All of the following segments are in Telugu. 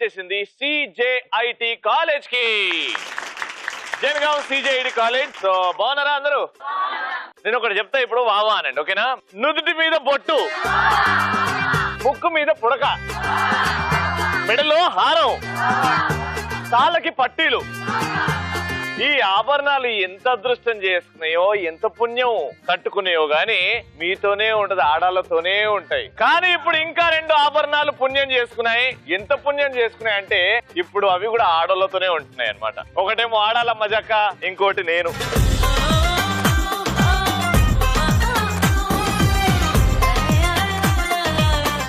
వచ్చేసింది సిజేఐటి కాలేజ్ కి. జనగాం సిజేఐటి కాలేజ్. సో బాగున్నారా అందరూ? నేను ఒకటి చెప్తా, ఇప్పుడు వావా అనండి, ఓకేనా? నుదుటి మీద బొట్టు, ముక్కు మీద పుడక, మెడలో హారం, కాళ్ళకి పట్టీలు. ఈ ఆభరణాలు ఎంత అదృష్టం చేసుకున్నాయో, ఎంత పుణ్యం కట్టుకున్నాయో గాని మీతోనే ఉంటది, ఆడాలతోనే ఉంటాయి. కానీ ఇప్పుడు ఇంకా 2 ఆభరణాలు పుణ్యం చేసుకున్నాయి. ఎంత పుణ్యం చేసుకున్నాయి అంటే ఇప్పుడు అవి కూడా ఆడోళ్ళతోనే ఉంటున్నాయి అన్నమాట. ఒకటేమో ఆడాల మజాక, ఇంకోటి నేను.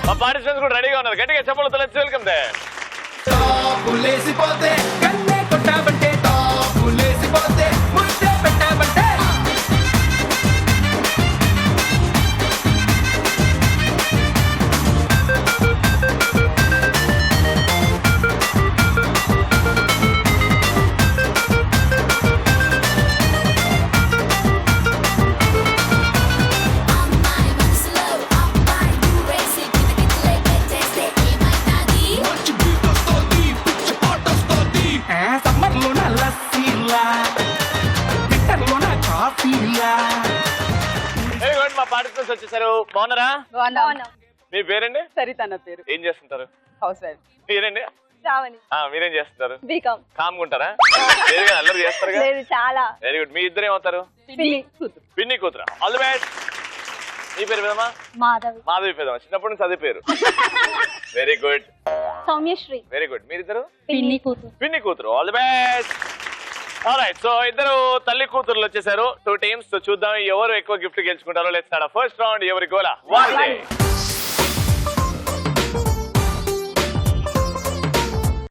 మా పార్టిసిపెంట్స్ కూడా రెడీగా ఉన్నారు. గట్టిగా చెప్పలతో లెట్స్ వెల్కమ్ దే. మా పార్టిసిపెంట్స్ వచ్చేసారు. బాగున్నారా? మీ పేరండి? సరిత నా పేరు. ఏం చేస్తుంటారు? House wife. మీరండి? శ్రావణి. మీరేం చేస్తుంటారు? బీకామ్. కామ్గా ఉంటారా? అల్లరి చేస్తారు? చాలా. Very good. మీ ఇద్దరు ఏమవుతారు? పిన్ని కూతురు. All the best. మీ పేరు పెదమా? మాధవి. మాధవి పెదమా. చిన్నప్పటి నుంచి అదే పేరు. Very good. Soumyasri. Very good. మీరిద్దరు? పిన్ని కూతురు. పిన్ని కూతురు. All the best. Alright, so ఇద్దరు తల్లి కూతుర్లు వచ్చేసారు. 2 టీమ్స్. చూద్దాం ఎవరు ఎక్కువ గిఫ్ట్ గెలుచుకుంటారో. Let's start. ఫస్ట్ రౌండ్ ఎవరి గోలా వాళ్ళదే.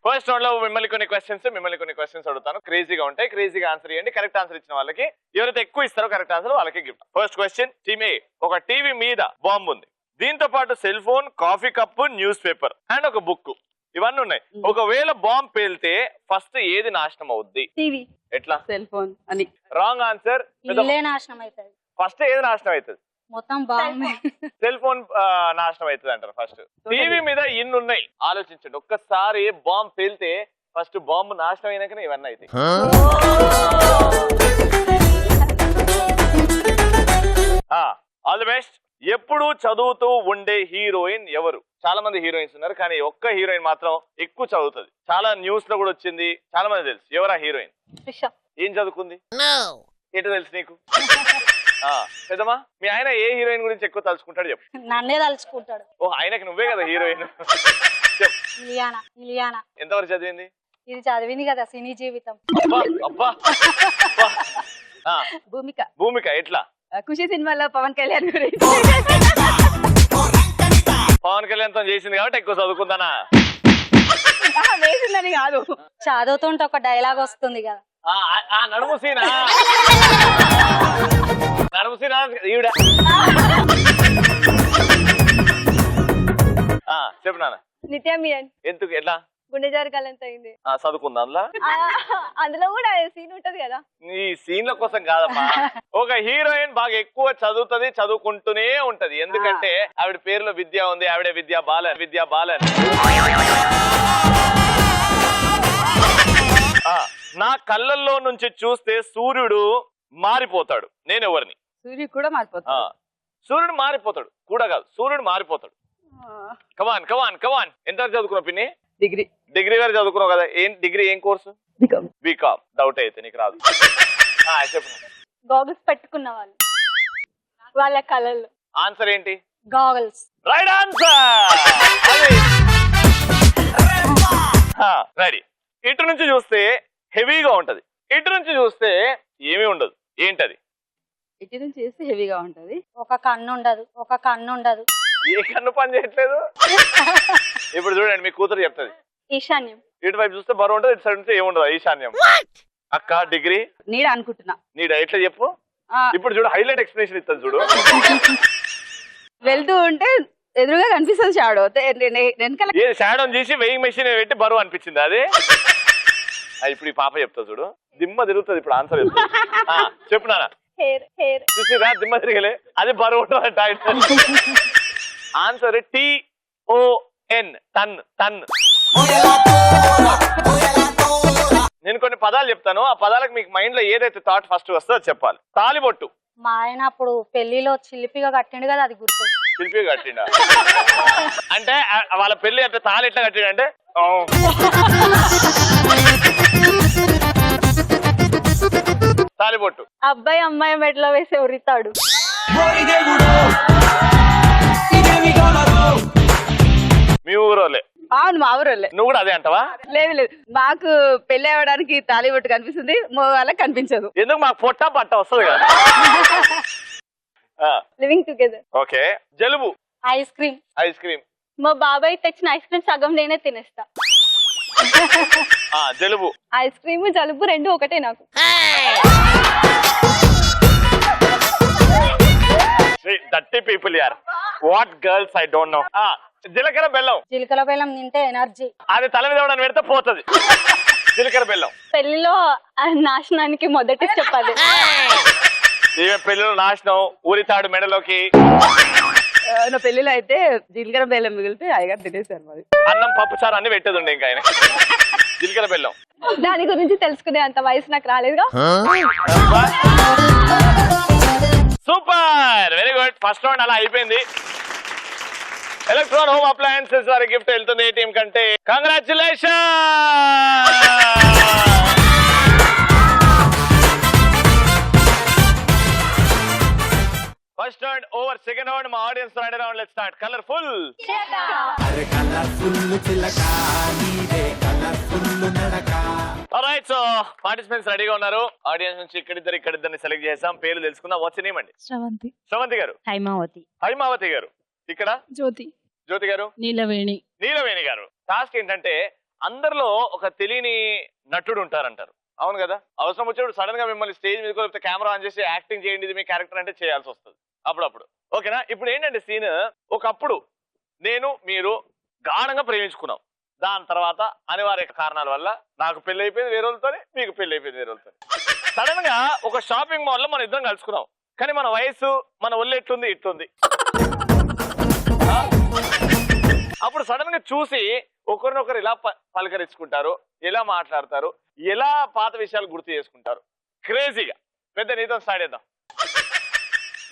ఫస్ట్ రౌండ్ లో మిమ్మల్ని కొన్ని క్వశ్చన్స్ అడుగుతాను. క్రేజీగా ఉంటాయి. క్రేజీగా ఆన్సర్ ఇవ్వండి. కరెక్ట్ ఆన్సర్ ఇచ్చిన వాళ్ళకి, ఎవరైతే ఎక్కువ ఇస్తారో కరెక్ట్ ఆన్సర్ వాళ్ళకి గిఫ్ట్. First question. టీమ్ ఏ. ఒక టీవీ మీద బాంబు ఉంది. దీంతో పాటు cell phone, coffee cup, news paper and ఒక బుక్, ఇవన్నీ ఉన్నాయి. ఒకవేళ బాంబ్ పేలితే ఫస్ట్ ఏది నాశనం అవుద్ది? టీవీ. ఎట్లా? సెల్ ఫోన్ అని. Wrong answer. నాశనం అవుతుంది. ఫస్ట్ ఏది నాశనం అవుతుంది? మొత్తం బాంబ్. సెల్ ఫోన్ నాశనం అవుతుంది అంటారు ఫస్ట్. టీవీ మీద ఇన్ని ఉన్నాయి, ఆలోచించండి. ఒక్కసారి బాంబ్ పేలితే ఫస్ట్ బాంబు నాశనం అయినాకనే ఇవన్నీ అయితే. All the best. ఎప్పుడు చదువుతూ ఉండే హీరోయిన్ ఎవరు? చాలా మంది హీరోయిన్స్ ఉన్నారు, కానీ ఒక్క హీరోయిన్ మాత్రం ఎక్కువ చదువుతుంది. చాలా న్యూస్ లో కూడా వచ్చింది, చాలా మంది తెలుసు. ఎవరా హీరోయిన్? ఏం చదువుకుంది? ఎటు తెలుసు నీకు? పెద్దమా, మీ ఆయన ఏ హీరోయిన్ గురించి ఎక్కువ తలుచుకుంటాడు చెప్పు. నన్నే తలుచుకుంటాడు. ఓ, ఆయనకి నువ్వే కదా హీరోయిన్. ఎంతవరకు చదివింది? ఇది చదివింది కదా సినీ జీవితం. అబ్బా. భూమిక. భూమిక ఎట్లా? ఖుషి సినిమాలో పవన్ కళ్యాణ్ గురించి. పవన్ కళ్యాణ్ తో చేసింది కాబట్టి ఎక్కువ చదువుకుందానా? వేసిందని కాదు, చదువుతుంటే ఒక డైలాగ్ వస్తుంది కదా. నడుము సీనా ఈవిడ. చెప్పు నాన్న. నిత్య మీరన్. ఎందుకు? ఎట్లా? గుండె జారికాలు ఎంత అయింది. చదువుకుందా అందులో కూడా సీన్ ఉంటది కదా. ఈ సీన్ల కోసం కాదమ్మా. ఒక హీరోయిన్ బాగా ఎక్కువ చదువుతుంది, చదువుకుంటూనే ఉంటది. ఎందుకంటే ఆవిడ పేరులో విద్య ఉంది. ఆవిడే విద్యా బాలన్. నా కళ్ళల్లో నుంచి చూస్తే సూర్యుడు మారిపోతాడు. నేను ఎవరిని? సూర్యుడు కూడా మారిపోతాడు. సూర్యుడు మారిపోతాడు కూడా కాదు, సూర్యుడు మారిపోతాడు. కమాన్. ఎంతవరకు చదువుకున్నావు పిన్ని? డిగ్రీ వరకు చదువుకున్నావు కదా. డిగ్రీ ఏం కోర్సు? బీకామ్. డౌట్ అయితే నీకు రాదు. చెప్పు. గాగల్స్ పెట్టుకున్న వాళ్ళు, వాళ్ళ కళలు. ఆన్సర్ ఏంటి? గాగల్స్. Right answer. రెడీ. ఇటు నుంచి చూస్తే హెవీగా ఉంటది, ఇటు నుంచి చూస్తే ఏమీ ఉండదు. ఏంటది? ఇటు నుంచి చూస్తే హెవీగా ఉంటది. ఒక కన్ను ఉండదు. ఏ కన్ను పని చేయట్లేదు? ఇప్పుడు చూడండి, మీ కూతురు చెప్తుంది. ఈశాన్యం. ఇటు వైపు చూస్తే బరువు ఉంటుంది, ఇటు సైడ్ నుంచి ఏముండదు. ఈశాన్యం. అక్క డిగ్రీ నీడ అనుకుంటున్నా. నీడ ఎట్లా చెప్పు? ఇప్పుడు చూడు, హైలైట్ ఎక్స్ప్లెనేషన్ ఇస్తుంది చూడు. వెళ్తూ ఉంటే ఎదురుగా కనిపిస్తుంది షాడో. షాడో చేసి వెయింగ్ మెషిన్ పెట్టి బరువు అనిపించింది అది. ఇప్పుడు ఈ పాప చెప్తా చూడు, దిమ్మ తిరుగుతుంది. ఇప్పుడు ఆన్సర్ చెప్పు నాన్న. చూసిరా, దిమ్మ తిరగలే, అది బరువు ఉంటుంది. Answer TON. టన్. నేను కొన్ని పదాలు చెప్తాను, ఆ పదాలకు మీకు మైండ్ లో ఏదైతే థాట్ ఫస్ట్ వస్తుందో అది చెప్పాలి. తాలిబొట్టు. మా ఆయన అప్పుడు పెళ్లిలో చిలిపిగా కట్టిండు కదా, అది గుర్తు. శిల్పి కట్టిండా? అంటే వాళ్ళ పెళ్లి అంటే తాళి ఎట్లా కట్టిండంటే తాలిబొట్టు. అబ్బాయి అమ్మాయి మెడలో వేసి ఉరితాడు. మీ ఊరోలే? అవును, మా ఊరోళ్ళే. నువ్వు కూడా అదే అంటావా? లేదు లేదు, మాకు పెళ్లి అవ్వడానికి తాళిబొట్టు కనిపిస్తుంది, వాళ్ళకి కనిపించదు. ఎందుకు? మాకు పొట్ట పట్ట వస్తుంది కదా. Living together. ఓకే. జలుబు. Ice cream. Ice cream. మా బాబాయ్ తెచ్చిన ఐస్ క్రీమ్ సగం నేనే తినేస్తా. జలుబు. ఐస్ క్రీమ్ జలుబు రెండు ఒకటే నాకు. దట్టి పీపుల్ యార్, what girls I don't know. జీలకర్ర బెల్లం. జీలకర్ర బెల్లం తింటే ఎనర్జీ. అది తల మీద ఎవడని పెడితే పోతుంది. జీలకర్ర బెల్లం. పెళ్లిలో నాశనానికి మొదటి స్టెప్ అది. ఈమె పెళ్లిలో నాశనం, ఊరితాడు మెడలోకి. నా పెళ్లిలో అయితే జీలకర్ర బెల్లం మిగిలితే అయ్యగారు తినేసారు. మరి అన్నం పప్పు చారు అన్ని పెట్టేది ఉండే ఇంకా ఆయన. జీలకర్ర బెల్లం. దాని గురించి తెలుసుకునే అంత వయసు నాకు రాలేదుగా. Super, very good. First round అలా అయిపోయింది. ఎలక్ట్రాన్ హోమ్ అప్లయన్సెస్ వారి గిఫ్ట్ వెళ్తుంది ఏ టీం కంటే. Congratulation. First round over. Second round మా audience ride round. Let's start. Colourful. Alright, so participants రెడీగా ఉన్నారు. ఆడియన్స్ నుంచి ఇక్కడిద్దరిని సెలెక్ట్ చేసాం. పేర్లు తెలుసుకుందాం. వాట్స్ నేమ్ అండి? శ్రవంతి. శ్రవంతి గారు. హైమావతి. హైమావతి గారు. ఇక్కడ జ్యోతి. జ్యోతి గారు. నీలవేణి. నీలవేణి గారు. టాస్క్ ఏంటంటే అందరిలో ఒక తెలియని నటుడు ఉంటారంటారు, అవును కదా? అవసరం వచ్చినప్పుడు సడన్ గా మిమ్మల్ని స్టేజ్ మీద లేకపోతే కెమెరా ఆన్ చేసి యాక్టింగ్ చేయండి, ఇది మీ క్యారెక్టర్ అంటే చేయాల్సి వస్తుంది అప్పుడప్పుడు. ఓకేనా? ఇప్పుడు ఏంటంటే సీన్, ఒకప్పుడు నేను మీరు గాఢంగా ప్రేమించుకున్నాం. దాని తర్వాత అనివార్య కారణాల వల్ల నాకు పెళ్లి అయిపోయింది వేరే వాళ్ళతో, మీకు పెళ్లి అయిపోయింది వేరే వాళ్ళతో. సడన్ గా ఒక షాపింగ్ మాల్ లో మనం ఇద్దరం కలుసుకున్నాం. కానీ మన వయసు, మన ఒళ్ళు ఎట్లుంది, ఇట్లుంది. అప్పుడు సడన్ గా చూసి ఒకరినొకరు ఇలా పలకరించుకుంటారు, ఎలా మాట్లాడతారు, ఎలా పాత విషయాలు గుర్తు చేసుకుంటారు. క్రేజీగా. పెద్ద నీతో స్టార్ట్ చేద్దాం.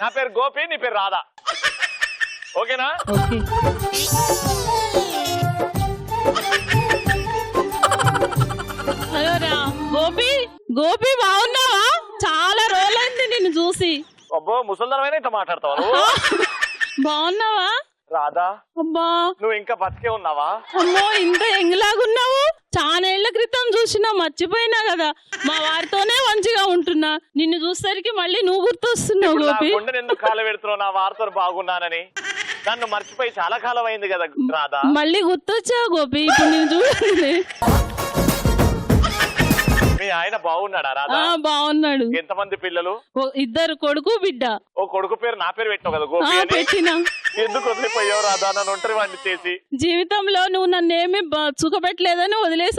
నా పేరు గోపి, నీ పేరు రాధా. ఓకేనా? హలో రా గోపి. గోపి బాగున్నావా? చాలా రోజులైంది నిన్ను చూసి. అబ్బో, ముసల్దానమైనా ఇట్లా మాట్లాడతావా నువ్వు? బాగున్నావా రాధా? అబ్బా, నువ్వు ఇంకా బతికే ఉన్నావా? అమ్మో, ఇంత ఎంగులాగున్నావు. చాలా ఏళ్ల క్రితం చూసినా, మర్చిపోయినా కదా. మా వారితోనే మంచిగా ఉంటున్నా, నిన్ను చూసేసరికి మళ్ళీ నువ్వు గుర్తొస్తున్నావు గోపి. ఎందుకు కాలు పెడుతున్నావు? నా వారితో బాగున్నానని. నన్ను మర్చిపోయి చాలా కాలం అయింది కదా రాధా. మళ్ళీ గుర్తొచ్చావు గోపి. ఇప్పుడు నేను చూడండి. మీ ఆయన బాగున్నాడా రాధా? బాగున్నాడు. ఎంతమంది పిల్లలు? ఇద్దరు, కొడుకు బిడ్డ. ఓ కొడుకు పేరు నా పేరు పెట్టావు కదా గోపి అని. పెట్టినా. ఎందుకు వదిలిపోయావు రాధా నన్ను ఒంటరి వాడిని చేసి? జీవితంలో నువ్వు నన్ను ఏమి సుఖపెట్టలేదని వదిలేసి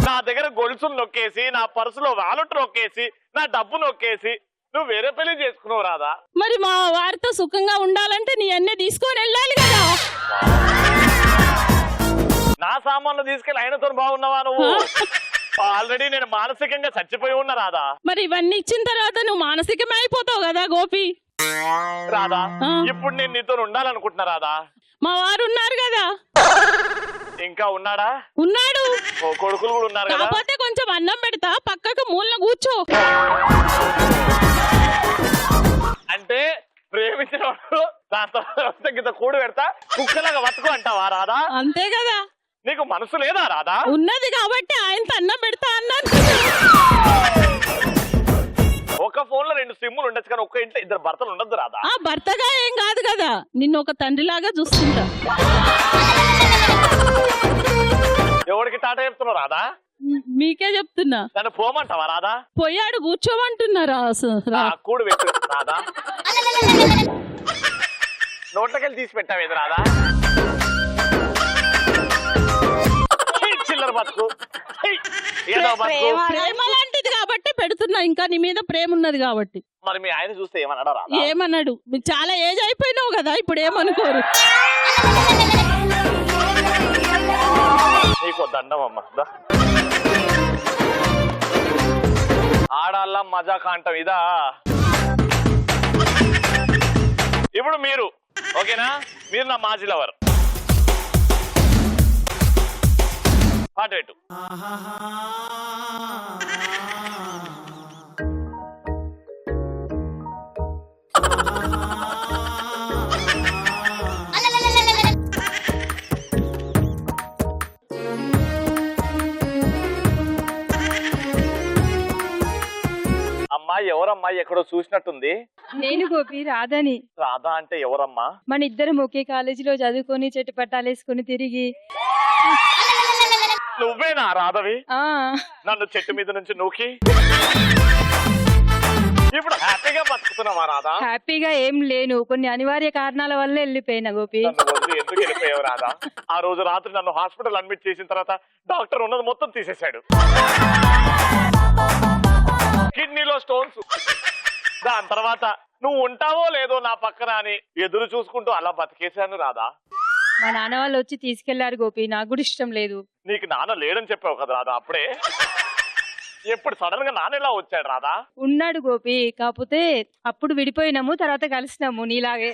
నా దగ్గర గొలుసులు నొక్కేసి, నా పర్సులో వాలెట్ నొక్కేసి, నా డబ్బు నొక్కేసి నువ్వు వేరే పెళ్లి చేసుకున్నావు రాధా. మరి మా వారితో సుఖంగా ఉండాలంటే నీ అన్నీ తీసుకొని వెళ్ళాలి కదా. నా సామాన్లు తీసుకెళ్ళి ఆయనతో బాగున్నావా నువ్వు? ఆల్రెడీ నేను మానసికంగా చచ్చిపోయి ఉన్నా రాధా. మరి ఇవన్నీ ఇచ్చిన తర్వాత నువ్వు మానసికమే అయిపోతావు కదా గోపి. రాధా, ఇప్పుడు నేను నీతో ఉండాలనుకుంటున్నా రాధా. మా వారు ఉన్నారు కదా. ఇంకా ఉన్నాడా? ఉన్నాడు. ఓ కొడుకులు కూడా ఉన్నారు కదా. కాకపోతే కొంచెం అన్నం పెడతా, పక్కకు మూలన కూర్చో. అంటే ప్రేమించినప్పుడు దాంతో కూడు పెడతా, కుక్కలాగా బతుకు అంటావా రాధా? అంతే కదా. నీకు మనసు లేదా రాధా? ఉన్నది కాబట్టి ఆయనతో అన్నం పెడతా అన్నాను. ఒక ఫోన్ లో 2 సిమ్ములు ఉండొచ్చు కానీ ఒక్క ఇంట్లో 2 భర్తలు ఉండద్దు రాధా. భర్తగా ఏం కాదు కదా, నిన్ను ఒక తండ్రిలాగా చూస్తుంటా. ఎవరికి టాటా చెప్తున్నావు రాధా? మీకే చెప్తున్నా. నన్ను పోమంటావా రాధా? పోయాడు కూర్చోమంటున్నారా? కూడు పెట్టు రాధా. నోట్లకెళ్ళి తీసి పెట్టావేది రాధా? చిల్లర బతుకు. ప్రేమ లాంటిది కాబట్టి పెడుతున్నా, ఇంకా నీ మీద ప్రేమ ఉన్నది కాబట్టి. మరి మీ ఆయన చూస్తే ఏమన్నాడా రాధా? ఏమన్నాడు? చాలా ఏజ్ అయిపోయినావు కదా, ఇప్పుడు ఏమనుకోరు. నీకు దండం అమ్మా దా. ఆడాళ్ళ మజా కాంటాం ఇదా. ఇప్పుడు మీరు ఓకేనా, మీరు నా మాజీ లవర్. పాట పెట్టు. అమ్మాయి ఎవరమ్మాయి ఎక్కడో చూసినట్టుంది. నేను గోపి రాధని. రాధా అంటే ఎవరమ్మా? మన ఇద్దరం ఒకే కాలేజీలో చదువుకొని చెట్టు పట్టాలేసుకొని తిరిగి. నువ్వేనా రాధవి? నన్ను చెట్టు మీద నుంచి నూకి ఇప్పుడు హ్యాపీగా బతుకుతున్నావా రాధా? హ్యాపీగా ఏం లేను, కొన్ని అనివార్య కారణాల వల్ల వెళ్ళిపోయినా గోపి. నన్ను వదిలి ఎందుకు వెళ్ళిపోయావు రాధా? ఆ రోజు రాత్రి నన్ను హాస్పిటల్ అడ్మిట్ చేసిన తర్వాత డాక్టర్ ఉన్నది మొత్తం తీసేశాడు. కిడ్నీలో స్టోన్స్. దాని తర్వాత నువ్వు ఉంటావో లేదో నా పక్కన అని ఎదురు చూసుకుంటూ అలా బతికేశాను రాధా. మా నాన్న వాళ్ళు వచ్చి తీసుకెళ్లారు గోపి, నాకు కూడా ఇష్టం లేదు. నీకు నాన్న లేడని చెప్పావు కదా రాధా అప్పుడే. ఎప్పుడు సడన్ గా నాన్న ఎలా వచ్చాడు రాధా? ఉన్నాడు గోపి, కాకపోతే అప్పుడు విడిపోయినాము, తర్వాత కలిసినాము నీలాగే.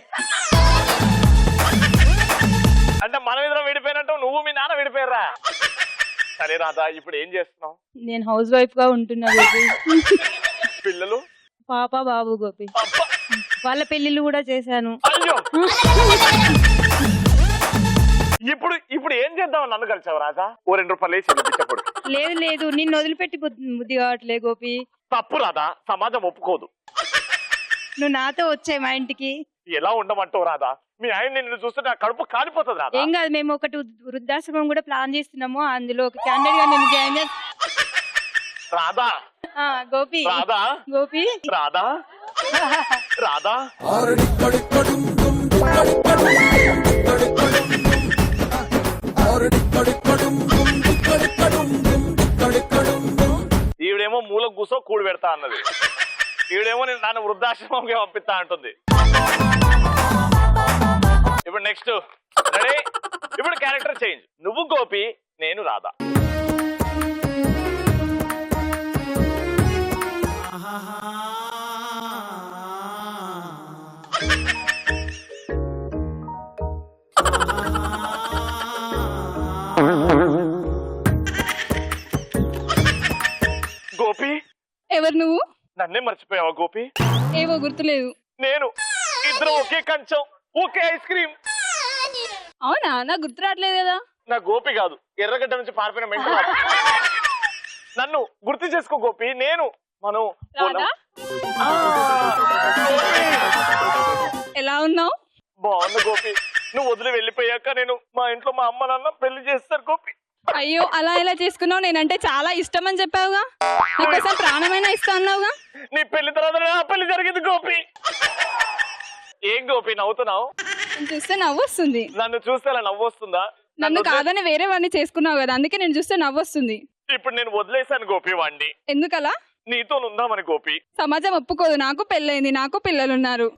అంటే మనం ఇద్దరం విడిపోయినట్టు నువ్వు మీ నాన్న విడిపోయారా? సరే రాధా, ఇప్పుడు ఏం చేస్తున్నావు? నేను హౌస్ వైఫ్ గా ఉంటున్నా గోపి. పిల్లలు? పాప బాబు గోపి. అబ్బా! వాళ్ళ పెళ్లిళ్ళు కూడా చేశాను. అయ్యో, ఇప్పుడు ఏం చేద్దాం? నన్ను కలిసావు రాజా? ఓ 2 రూపాయలు వేసి వెళ్ళిపించప్పుడు. లేదు లేదు, నిన్ను వదిలిపెట్టి బుద్ధి కావట్లే గోపి. తప్పు రాదా, సమాజం ఒప్పుకోదు. నువ్వు నాతో వచ్చే మా ఇంటికి. ఎలా ఉండమంటావు రాదా? మీ ఆయన నిన్ను చూస్తే నా కడుపు కాలిపోతుంది రాదా? ఏం కాదు, మేము ఒకటి వృద్ధాశ్రమం కూడా ప్లాన్ చేస్తున్నాము, అందులో ఒక క్యాండిడేట్ గా నేను జాయిన్ రాధా. గోపి. రాధా. గోపి. రాధా. రాధా. ఈవిడేమో మూల కూసో కూడి పెడతా అన్నది, ఈవిడేమో నేను నన్ను వృద్ధాశ్రమంగా పంపిస్తా అంటుంది. ఇప్పుడు నెక్స్ట్ రెడీ? ఇప్పుడు క్యారెక్టర్ చేంజ్. నువ్వు గోపి, నేను రాధా. గోపి. ఎవరు నువ్వు? నన్నే మర్చిపోయావా గోపి? ఏవో గుర్తులేదు. నేను ఇద్దరు ఒకే కంచం, ఒకే ఐస్ క్రీమ్. అవునా, నాకు గుర్తు రావట్లేదు కదా. నా గోపి కాదు, ఎర్రగడ్డ నుంచి పారిపోయిన మెంటల్. నన్ను గుర్తు చేసుకో గోపి, నేను మనం. రాధా? ఎలా ఉన్నావు? బాగుంది గోపి. నువ్వు వదిలి వెళ్ళిపోయాక నేను మా ఇంట్లో మా అమ్మ నాన్న పెళ్లి చేస్తారు గోపి. అయ్యో, అలా ఎలా చేసుకున్నావు? నేనంటే చాలా ఇష్టం అని చెప్పావుగా, నీకోసం ప్రాణమైనా ఇస్తా అన్నావుగా. నీ పెళ్లి తర్వాత నా పెళ్లి జరిగింది గోపి. ఏం గోపి నవ్వుతున్నావు? నేను చూస్తే నవ్వు వస్తుంది. నన్ను చూస్తే అలా నవ్వు వస్తుందా? నన్ను కాదని వేరే వాడిని చేసుకున్నావు కదా, అందుకే నేను చూస్తే నవ్వు వస్తుంది. ఇప్పుడు నేను వదిలేశాను గోపి వాణ్ణి. ఎందుకలా? నీతో ఉందామని గోపి. సమాజం ఒప్పుకోదు, నాకు పెళ్ళైంది, నాకు పిల్లలున్నారు.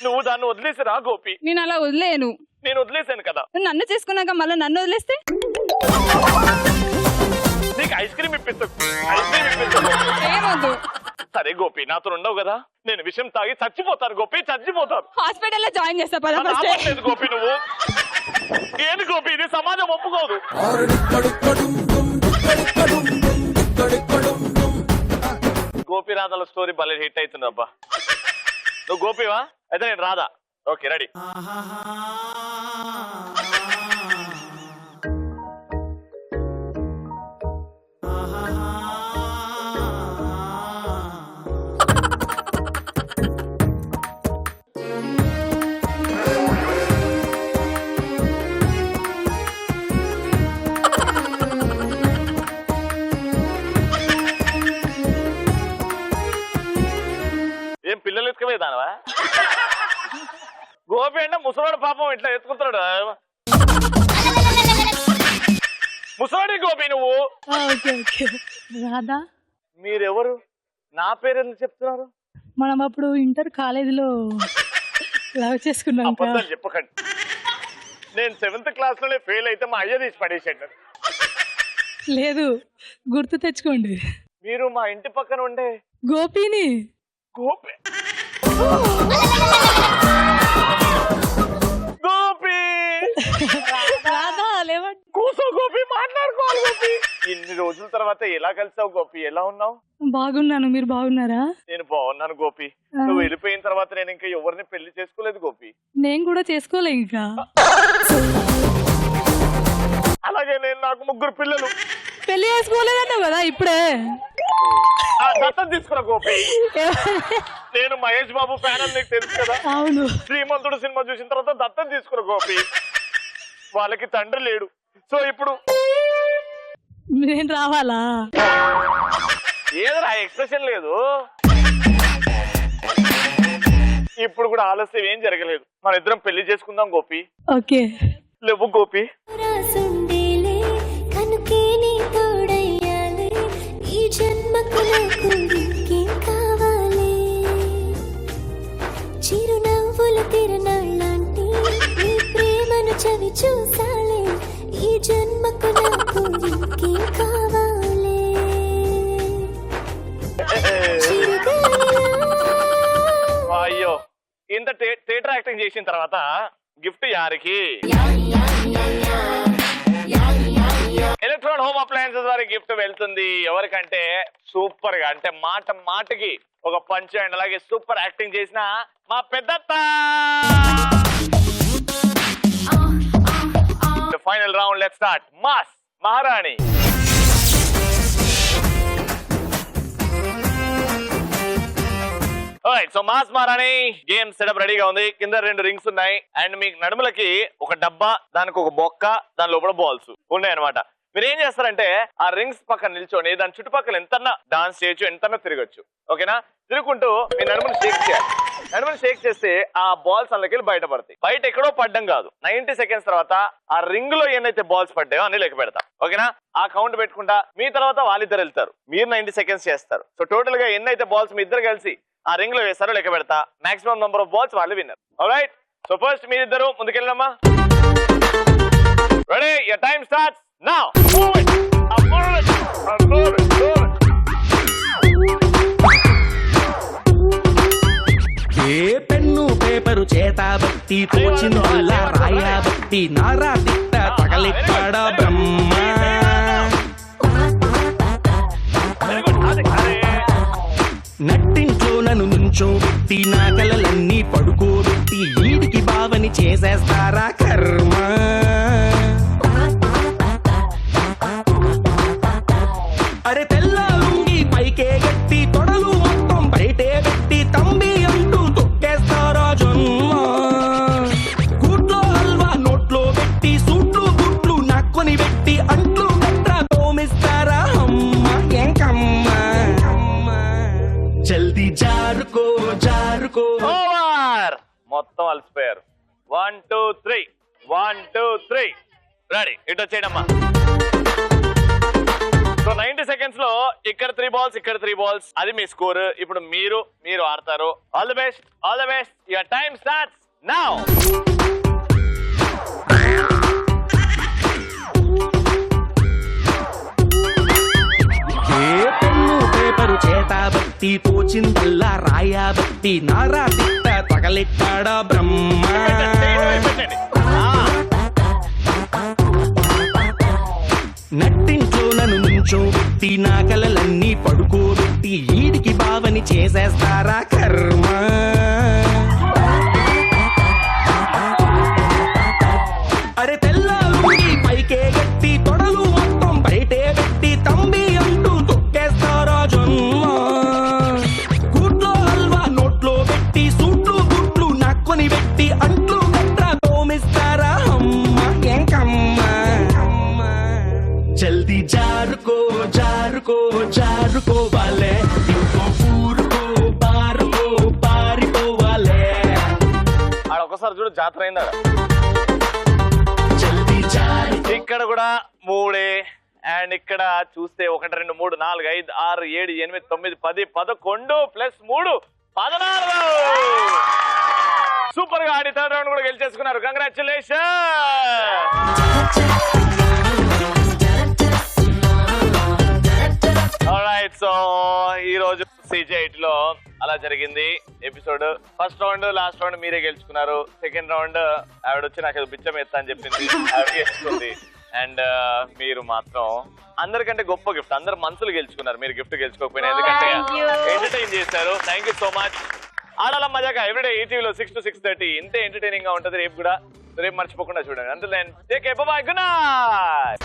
నువ్వు దాన్ని వదిలేసిరా గోపి. నేను అలా వదిలేను. నేను వదిలేశాను కదా. నువ్వు నన్ను చేసుకున్నాక మళ్ళీ నన్ను వదిలేస్తే? నీకు ఐస్ క్రీమ్ ఇప్పిస్తా, ఐస్ క్రీమ్ ఇప్పిస్తా. ఏమొద్దు. సరే గోపి, నాతో ఉండవు కదా, నేను విషయం తాగి చచ్చిపోతాను గోపి, చచ్చిపోతాను. హాస్పిటల్లో జాయిన్ చేస్తా పద ఫస్ట్. ఆపట్లేదు గోపి నువ్వు. ఏది గోపి ఇది? సమాజం ఒప్పుకోదు. గోపి రాధాల స్టోరీ భలే హిట్ అవుతుంది అబ్బా. నువ్వు గోపివా? అయితే నేను రాధా. Okay ready. ఏం పిల్లలు ఎత్తుకుపోయేదానవా? గోపి అంటే ముసలాడు పాపం ఇట్లా ఎత్తుకుంటాడు. ముసలాడి గోపి నువ్వు. రాధా, మీరెవరు? నా పేరు ఎందుకు చెప్తున్నారు? మనం అప్పుడు ఇంటర్ కాలేజీలో లవ్ చేసుకున్నాం అబద్ధాలు చెప్పకండి. నేను 7th క్లాస్ లోనే ఫెయిల్ అయితే మా అయ్య తీసి పడేసాడు. లేదు, గుర్తు తెచ్చుకోండి. మీరు మా ఇంటి పక్కన ఉండే గోపిని. గోపి గోపి రాధా లేవండి. కూసో గోపి, మాట్లాడుకోవాలి గోపి. ఇన్ని రోజుల తర్వాత ఎలా కలిసావు గోపి? ఎలా ఉన్నావు? బాగున్నాను, మీరు బాగున్నారా? నేను బాగున్నాను గోపి. నువ్వు వెళ్ళిపోయిన తర్వాత నేను ఇంకా ఎవరిని పెళ్లి చేసుకోలేదు గోపి. నేను కూడా చేసుకోలే ఇంకా. అలాగే నాకు 3 పిల్లలు. పెళ్లి చేసుకోలేదన్నావు కదా ఇప్పుడే. దత్తం తీసుకున్నా గోపి. నేను మహేష్ బాబు ఫ్యాన్ అని నీకు తెలుసు కదా. అవును. శ్రీమంతుడు సినిమా చూసిన తర్వాత దత్తం తీసుకున్నా గోపి. వాళ్ళకి తండ్రి లేడు. సో ఇప్పుడు నేను రావాలా? ఏదరా ఎక్స్ప్రెషన్ లేదు. ఇప్పుడు కూడా ఆలస్యం ఏం జరగలేదు. మన ఇద్దరం పెళ్లి చేసుకుందాం గోపి. ఓకే. లేవు గోపి. చిరునవ్వుల తిరణాళ్ళంటి నీ ప్రేమను చవి చూసాలే. ఈ జన్మకు నాకు ఇంకేం కావాలి. అయ్యో, ఇంత థియేటర్ యాక్టింగ్ చేసిన తర్వాత గిఫ్ట్ యారికి? ఎలక్ట్రాన్ హోమ్ అప్లయన్సెస్ వారి గిఫ్ట్ వెళ్తుంది. ఎవరికంటే సూపర్ గా, అంటే మాటకి ఒక పంచ్ అండ్ అలాగే సూపర్ యాక్టింగ్ చేసిన మా పెద్దత్త. Final round, let's start. Mass Maharani. So mass Maharani game setup రెడీగా ఉంది. కింద 2 రింగ్స్ ఉన్నాయి అండ్ మీకు నడుములకి ఒక డబ్బా, దానికి ఒక బొక్క, దాని లోపల బాల్స్ ఉన్నాయన్నమాట. మీరు ఏం చేస్తారంటే ఆ రింగ్స్ పక్కన నిల్చొని దాని చుట్టుపక్కల ఎంతన్నా డాన్స్ చేయొచ్చు, ఎంతన్నా తిరగచ్చు. ఓకేనా? తిరుగుకుంటూ మీ నడుముని షేక్ చేయాలి. నడుముని షేక్ చేస్తే ఆ బాల్స్ అందులోకి బయటపడతాయి. బయట ఎక్కడో పడ్డం కాదు. 90 సెకండ్స్ తర్వాత ఆ రింగ్ లో ఎన్నైతే బాల్స్ పడ్డాయో అన్ని లెక్క పెడతాం. ఓకేనా? ఆ కౌంట్ పెట్టుకుంటా మీ తర్వాత వాళ్ళిద్దరు వెళ్తారు. మీరు 90 సెకండ్స్ చేస్తారు. సో టోటల్ గా ఎన్నైతే బాల్స్ మీ ఇద్దరు కలిసి ఆ రింగ్ లో వేస్తారో లెక్క పెడతా. మాక్సిమం నంబర్ ఆఫ్ బాల్స్ వాళ్ళు విన్నర్. ఆల్రైట్, సో ఫస్ట్ మీరిద్దరు ముందుకెళ్ళమ్మా. Ready? Your time starts now. Move it. Move it. ఏ పెన్ను పేపరు చేతాబట్టి తోచిందల్లా రాయాబట్టి నారా తిట్ట తగలెక్కడ బ్రహ్మ. నట్టింట్లో నన్ను నుంచోబెట్టి నా కలలన్నీ పడుకోబెట్టి వీడికి బావని చేసేస్తారా కర్మ. అరే తెల్ల లుంగి పైకే గట్టి తొడలు మొత్తం బయటే పెట్టి తంబి అంటూ తొక్కేస్తారా జన్మ. కూట్లో హల్వా నోట్లో పెట్టి సూట్లు గుట్లు నక్కుని పెట్టి అంట్లు గట్రా తోమిస్తారా అమ్మ ఎంకమ్మ. జల్దీ జారుకో జారుకో. ఓవర్. మొత్తం అలసిపోయారు. 1 2 3 1 2 3 రెడీ. ఇటు వచ్చేయడమ్మా. సో 90 సెకండ్స్ లో ఇక్కడ 3 బాల్స్, ఇక్కడ 3 బాల్స్, అది మీ స్కోర్. ఇప్పుడు మీరు ఆడతారు. All the best, all the best. Your time starts now. ఏ పెన్ను పేపరు చేతాబట్టి తోచిందల్లా రాయాబట్టి నారా తిట్ట తగలెట్టాడా బ్రహ్మ. నట్టింట్లో నన్ను నుంచోబెట్టి నా కలలన్నీ పడుకోబెట్టి వీడికి బావని చేసేస్తారా కర్మ. అరే తెల్ల లుంగి పైకే గట్టి తొడలు మొత్తం బయటే పెట్టి తంబి అంటూ తొక్కేస్తారా జన్మ. కూట్లో హల్వా నోట్లో పెట్టి సూట్లు గుట్లు నక్కుని పెట్టి అంట్లు గట్రా తోమిస్తారా అమ్మ ఎంకమ్మ. జల్దీ జారుకో జారుకో జారుకోవాలే. ఇంకో ఊరుకో పారుకో పారిపోవాలే. ఆడ ఒకసారి చూడు, జాతర అయిందా? జల్దీ జారు. ఇక్కడ కూడా 3 అండ్ ఇక్కడ చూస్తే 1 2 3 4 5 6 7 8 9 10 11 ప్లస్ 3 14. సూపర్ గా ఆడి థర్డ్ రౌండ్ కూడా గెలిచేసుకున్నారు. కంగ్రాచులేషన్. ఆల్రైట్, సో ఈ రోజు CJ8 లో అలా జరిగింది episode. First round last round మీరే గెలుచుకున్నారు. సెకండ్ రౌండ్ ఆవిడ వచ్చి నాకు ఏదో బిచ్చం ఎత్తా అని చెప్పింది, ఆవిడ గెలుచుకుంది. అండ్ మీరు మాత్రం అందరికంటే గొప్ప గిఫ్ట్, అందరు మనసులు గెలుచుకున్నారు. మీరు గిఫ్ట్ గెలుచుకోకపోయినా, ఎందుకంటే ఎంటర్టైన్ చేశారు. Thank you so much. ఆడాల మజాగా ఎవ్రీడే ఈటీవీలో 6 to 6:30 ఇంతే ఎంటర్టైనింగ్ గా ఉంటది. రేపు కూడా, రేపు మర్చిపోకుండా చూడండి. అంతే, take care, by by, good night.